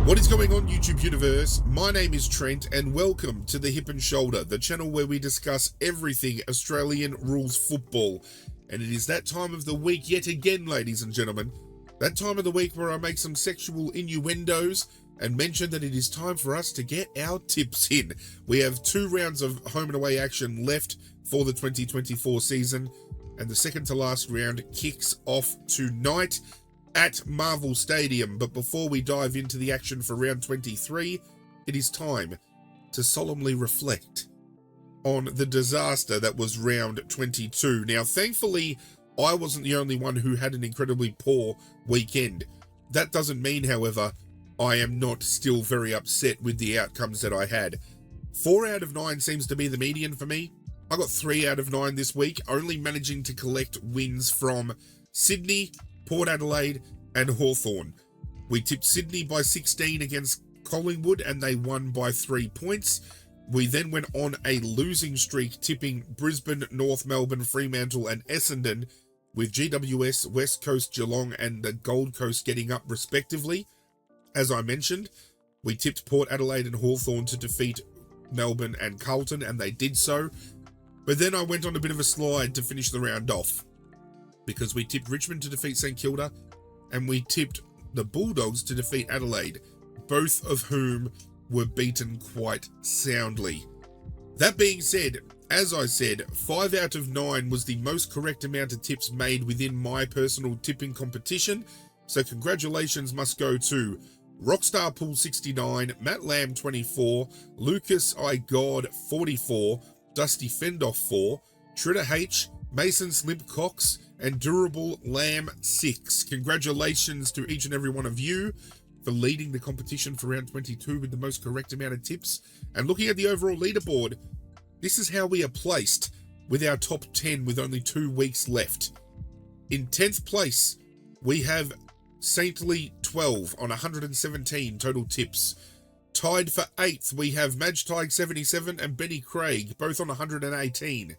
What is going on, YouTube universe? My name is Trent and welcome to the Hip and Shoulder, the channel where we discuss everything Australian rules football. And it is that time of the week yet again, ladies and gentlemen. That time of the week where I make some sexual innuendos and mention that it is time for us to get our tips in. We have 2 rounds of home and away action left for the 2024 season, and the second to last round kicks off tonight at Marvel Stadium. But before we dive into the action for round 23, it is time to solemnly reflect on the disaster that was round 22. Now, thankfully, I wasn't the only one who had an incredibly poor weekend. That doesn't mean, however, I am not still very upset with the outcomes that I had. 4 out of 9 seems to be the median for me. I got 3 out of 9 this week, only managing to collect wins from Sydney, Port Adelaide and Hawthorn. We tipped Sydney by 16 against Collingwood and they won by 3 points. We then went on a losing streak tipping Brisbane, North Melbourne, Fremantle and Essendon, with GWS, West Coast, Geelong and the Gold Coast getting up respectively. As I mentioned, we tipped Port Adelaide and Hawthorn to defeat Melbourne and Carlton, and they did so. But then I went on a bit of a slide to finish the round off, because we tipped Richmond to defeat St Kilda, and we tipped the Bulldogs to defeat Adelaide, both of whom were beaten quite soundly. That being said, as I said, 5 out of 9 was the most correct amount of tips made within my personal tipping competition, so congratulations must go to Rockstar Pool 69, Matt Lamb 24, Lucas I God 44, Dusty Fendoff 4, Tritter H, Mason Slip Cox, and Durable Lamb 6. Congratulations to each and every one of you for leading the competition for round 22 with the most correct amount of tips. And looking at the overall leaderboard, this is how we are placed with our top 10 with only 2 weeks left. In 10th place, we have Saintly 12 on 117 total tips. Tied for 8th, we have Madge Tig 77 and Benny Craig, both on 118.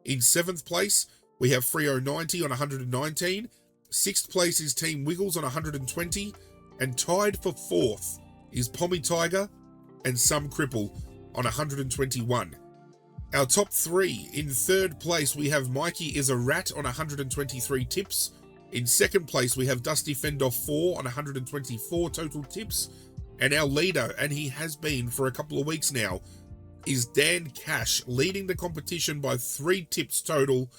In 7th place, we have Frio 90 on 119. 6th place is Team Wiggles on 120. And tied for 4th is Pommy Tiger and Some Cripple on 121. Our top 3, in 3rd place, we have Mikey is a Rat on 123 tips. In 2nd place, we have Dusty Fendoff 4 on 124 total tips. And our leader, and he has been for a couple of weeks now, is Dan Cash, leading the competition by 3 tips total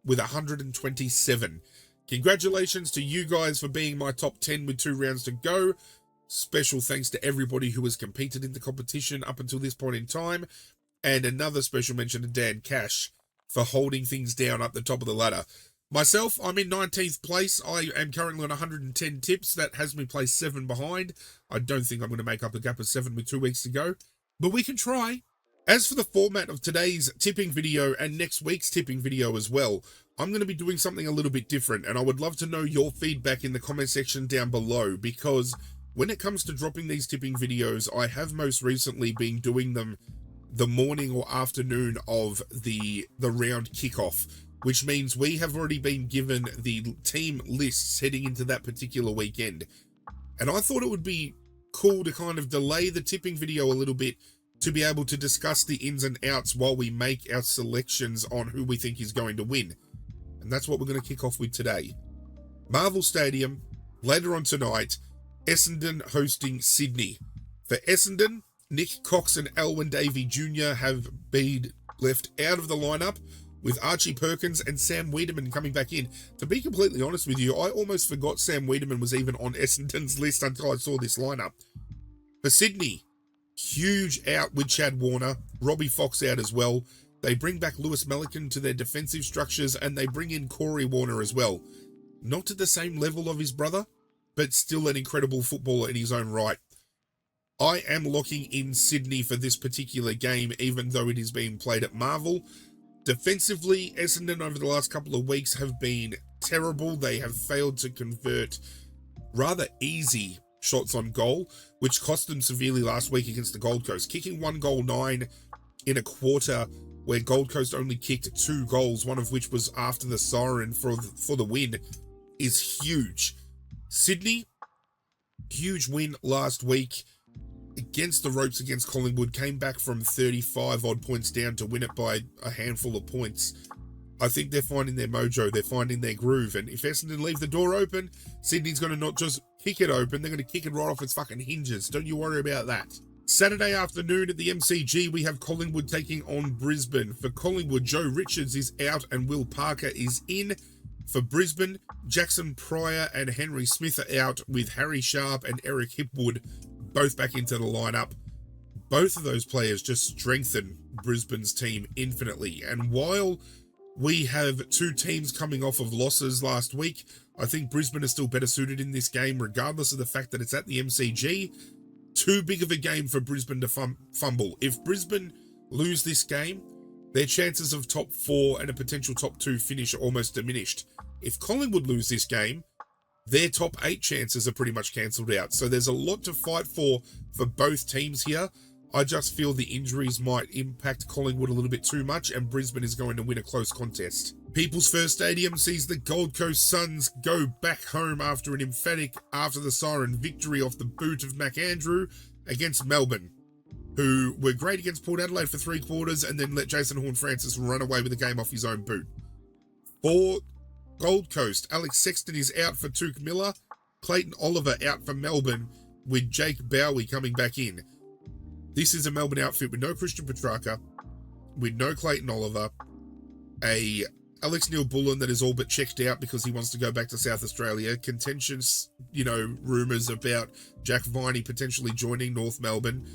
with 127. Congratulations to you guys for being my top 10 with 2 rounds to go. Special thanks to everybody who has competed in the competition up until this point in time. And another special mention to Dan Cash for holding things down up the top of the ladder. Myself, I'm in 19th place. I am currently on 110 tips. That has me placed 7 behind. I don't think I'm going to make up a gap of 7 with 2 weeks to go, but we can try. As for the format of today's tipping video and next week's tipping video as well, I'm going to be doing something a little bit different, and I would love to know your feedback in the comment section down below, because when it comes to dropping these tipping videos, I have most recently been doing them the morning or afternoon of the round kickoff, which means we have already been given the team lists heading into that particular weekend. And I thought it would be cool to kind of delay the tipping video a little bit to be able to discuss the ins and outs while we make our selections on who we think is going to win. And that's what we're going to kick off with today. Marvel Stadium, later on tonight, Essendon hosting Sydney. For Essendon, Nick Cox and Alwyn Davey Jr. have been left out of the lineup, with Archie Perkins and Sam Wiedemann coming back in. To be completely honest with you, I almost forgot Sam Wiedemann was even on Essendon's list until I saw this lineup. For Sydney, huge out with Chad Warner, Robbie Fox out as well. They bring back Lewis Melican to their defensive structures, and they bring in Corey Warner as well. Not to the same level of his brother, but still an incredible footballer in his own right. I am locking in Sydney for this particular game, even though it is being played at Marvel. Defensively, Essendon over the last couple of weeks have been terrible. They have failed to convert rather easy shots on goal, which cost them severely last week against the Gold Coast. Kicking 1 goal 9 in a quarter where Gold Coast only kicked 2 goals, one of which was after the siren for the win, is huge. Sydney, Huge win last week against the ropes against Collingwood. Came back from 35 odd points down to win it by a handful of points. I think they're finding their mojo, they're finding their groove, and if Essendon leave the door open, Sydney's going to not just kick it open, they're going to kick it right off its fucking hinges. Don't you worry about that. Saturday afternoon at the MCG, we have Collingwood taking on Brisbane. For Collingwood, Joe Richards is out and Will Parker is in. For Brisbane, Jackson Pryor and Henry Smith are out, with Harry Sharp and Eric Hipwood both back into the lineup. Both of those players just strengthen Brisbane's team infinitely, and while we have two teams coming off of losses last week, I think Brisbane is still better suited in this game, regardless of the fact that it's at the MCG. Too big of a game for Brisbane to fumble. If Brisbane lose this game, their chances of top 4 and a potential top 2 finish are almost diminished. If Collingwood lose this game, their top 8 chances are pretty much cancelled out. So there's a lot to fight for both teams here. I just feel the injuries might impact Collingwood a little bit too much, and Brisbane is going to win a close contest. People's First Stadium sees the Gold Coast Suns go back home after an emphatic after the siren victory off the boot of McAndrew against Melbourne, who were great against Port Adelaide for 3 quarters and then let Jason Horne-Francis run away with the game off his own boot. For Gold Coast, Alex Sexton is out for Tuke Miller, Clayton Oliver out for Melbourne, with Jake Bowie coming back in. This is a Melbourne outfit with no Christian Petrarca, with no Clayton Oliver, a Alex Neil-Bullen that is all but checked out because he wants to go back to South Australia, contentious, rumours about Jack Viney potentially joining North Melbourne.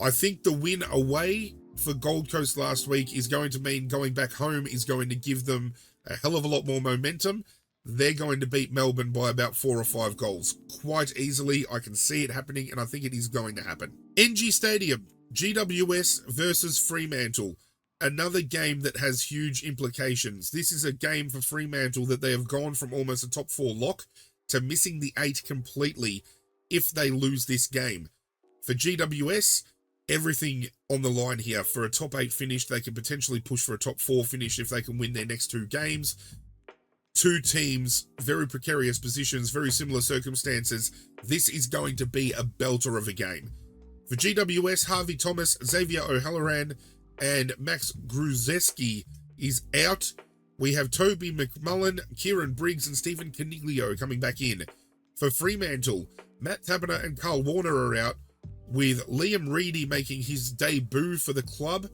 I think the win away for Gold Coast last week is going to mean going back home is going to give them a hell of a lot more momentum. They're going to beat Melbourne by about 4 or 5 goals. Quite easily. I can see it happening, and I think it is going to happen. NG Stadium, GWS versus Fremantle. Another game that has huge implications. This is a game for Fremantle that they have gone from almost a top 4 lock to missing the 8 completely if they lose this game. For GWS, everything on the line here. For a top 8 finish, they can potentially push for a top 4 finish if they can win their next 2 games. 2 teams, very precarious positions, very similar circumstances. This is going to be a belter of a game. For GWS, Harvey Thomas, Xavier O'Halloran, and Max Gruzeski is out. We have Toby McMullen, Kieran Briggs, and Stephen Caniglio coming back in. For Fremantle, Matt Taberner and Carl Warner are out, with Liam Reedy making his debut for the club,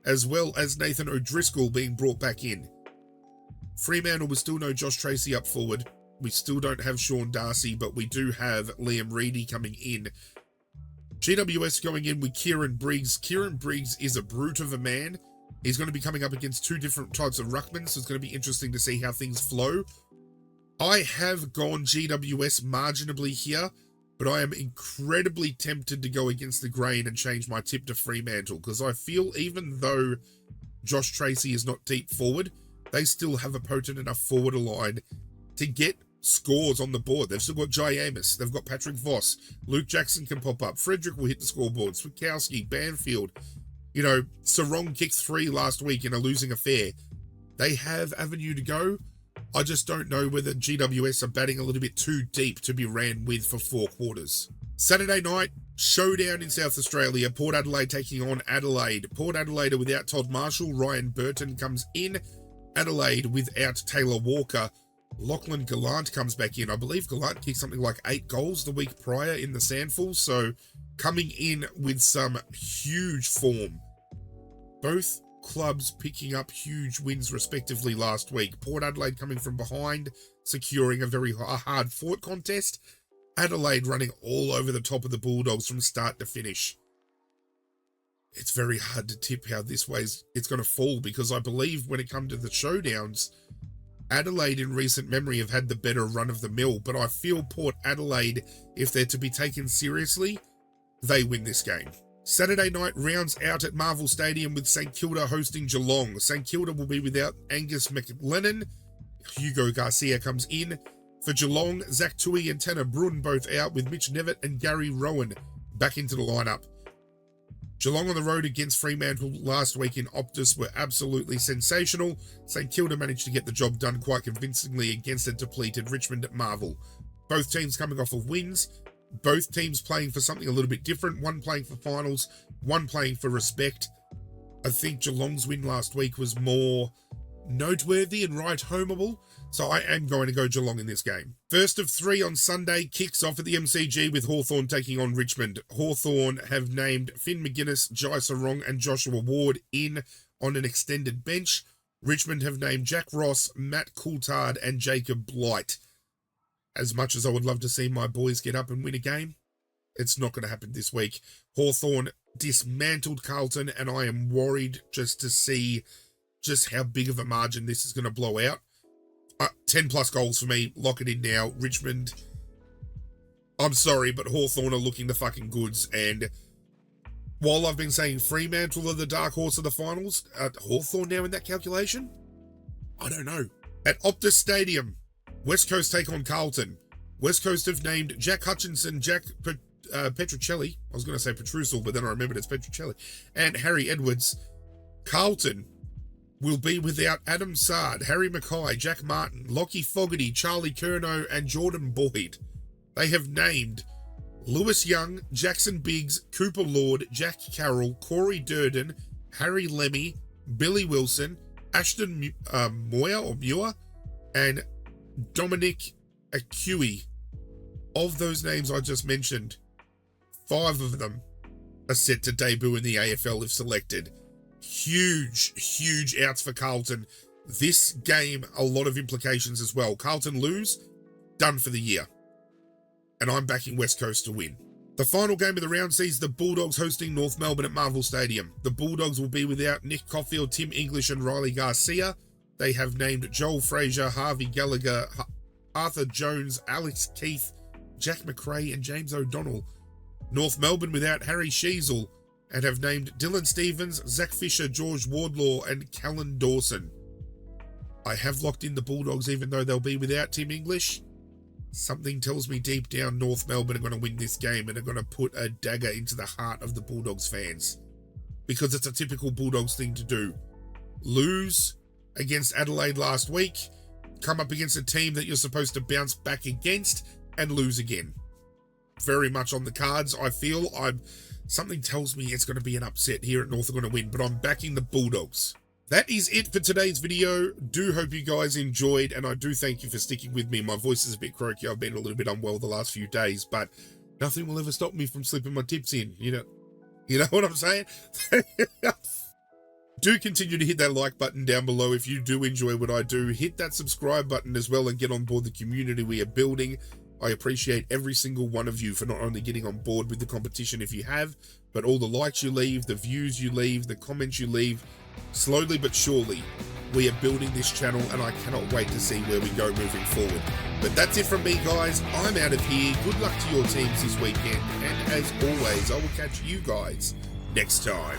as well as Nathan O'Driscoll being brought back in. Fremantle, we still no Josh Tracy up forward. We still don't have Sean Darcy, but we do have Liam Reedy coming in. GWS going in with Kieran Briggs. Kieran Briggs is a brute of a man. He's going to be coming up against 2 different types of ruckmen, so it's going to be interesting to see how things flow. I have gone GWS marginally here, but I am incredibly tempted to go against the grain and change my tip to Fremantle, because I feel even though Josh Tracy is not deep forward, they still have a potent enough forward line to get scores on the board. They've still got Jai Amos. They've got Patrick Voss. Luke Jackson can pop up. Frederick will hit the scoreboard. Swikowski, Banfield. Sarong kicked 3 last week in a losing affair. They have avenue to go. I just don't know whether GWS are batting a little bit too deep to be ran with for 4 quarters. Saturday night, showdown in South Australia. Port Adelaide taking on Adelaide. Port Adelaide are without Todd Marshall. Ryan Burton comes in. Adelaide without Taylor Walker. Lachlan Gallant comes back in. I believe Gallant kicked something like 8 goals the week prior in the Sandful, so coming in with some huge form. Both clubs picking up huge wins respectively last week. Port Adelaide coming from behind, securing a very hard-fought contest. Adelaide running all over the top of the Bulldogs from start to finish. It's very hard to tip how this way it's going to fall, because I believe when it comes to the showdowns, Adelaide in recent memory have had the better run of the mill, but I feel Port Adelaide, if they're to be taken seriously, they win this game. Saturday night rounds out at Marvel Stadium with St Kilda hosting Geelong. St Kilda will be without Angus McLennan. Hugo Garcia comes in. For Geelong, Zach Tui and Tanner Brun both out, with Mitch Nevitt and Gary Rowan back into the lineup. Geelong on the road against Fremantle last week in Optus were absolutely sensational. St Kilda managed to get the job done quite convincingly against a depleted Richmond at Marvel. Both teams coming off of wins. Both teams playing for something a little bit different. One playing for finals, one playing for respect. I think Geelong's win last week was more noteworthy and right-homeable, so I am going to go Geelong in this game. First of 3 on Sunday kicks off at the MCG with Hawthorn taking on Richmond. Hawthorn have named Finn McGuinness, Jai Sarong and Joshua Ward in on an extended bench. Richmond have named Jack Ross, Matt Coulthard and Jacob Blight. As much as I would love to see my boys get up and win a game, it's not going to happen this week. Hawthorn dismantled Carlton, and I am worried just to see just how big of a margin this is going to blow out. 10 plus goals for me. Lock it in now. Richmond, I'm sorry, but Hawthorn are looking the fucking goods. And while I've been saying Fremantle are the dark horse of the finals, Hawthorn now in that calculation? I don't know. At Optus Stadium, West Coast take on Carlton. West Coast have named Jack Hutchinson, Jack Petruccelli. I was going to say Petrucel, but then I remembered it's Petruccelli. And Harry Edwards. Carlton will be without Adam Sard, Harry Mackay, Jack Martin, Lockie Fogarty, Charlie Curnow, and Jordan Boyd. They have named Lewis Young, Jackson Biggs, Cooper Lord, Jack Carroll, Corey Durden, Harry Lemmy, Billy Wilson, Ashton Muir, and Dominic Acui. Of those names I just mentioned, 5 of them are set to debut in the AFL if selected. Huge outs for Carlton. This game, a lot of implications as well. Carlton lose, done for the year. And I'm backing West Coast to win. The final game of the round sees the Bulldogs hosting North Melbourne at Marvel Stadium. The Bulldogs will be without Nick Caulfield, Tim English and Riley Garcia. They have named Joel Frazier, Harvey Gallagher, Arthur Jones, Alex Keith, Jack McRae and James O'Donnell. North Melbourne without Harry Sheasel and have named Dylan Stevens, Zach Fisher, George Wardlaw and Callan Dawson. I have locked in the Bulldogs even though they'll be without Tim English. Something tells me deep down North Melbourne are going to win this game and are going to put a dagger into the heart of the Bulldogs fans. Because it's a typical Bulldogs thing to do. Lose against Adelaide last week, come up against a team that you're supposed to bounce back against and lose again. Very much on the cards. I feel something tells me it's going to be an upset here at North are going to win, but I'm backing the Bulldogs. That is it for today's video. Do hope you guys enjoyed, and I do thank you for sticking with me. My voice is a bit croaky. I've been a little bit unwell the last few days, but nothing will ever stop me from slipping my tips in. You know what I'm saying? Do continue to hit that like button down below if you do enjoy what I do. Hit that subscribe button as well and get on board the community we are building. I appreciate every single one of you for not only getting on board with the competition if you have, but all the likes you leave, the views you leave, the comments you leave. Slowly but surely, we are building this channel and I cannot wait to see where we go moving forward. But that's it from me, guys. I'm out of here. Good luck to your teams this weekend. And as always, I will catch you guys next time.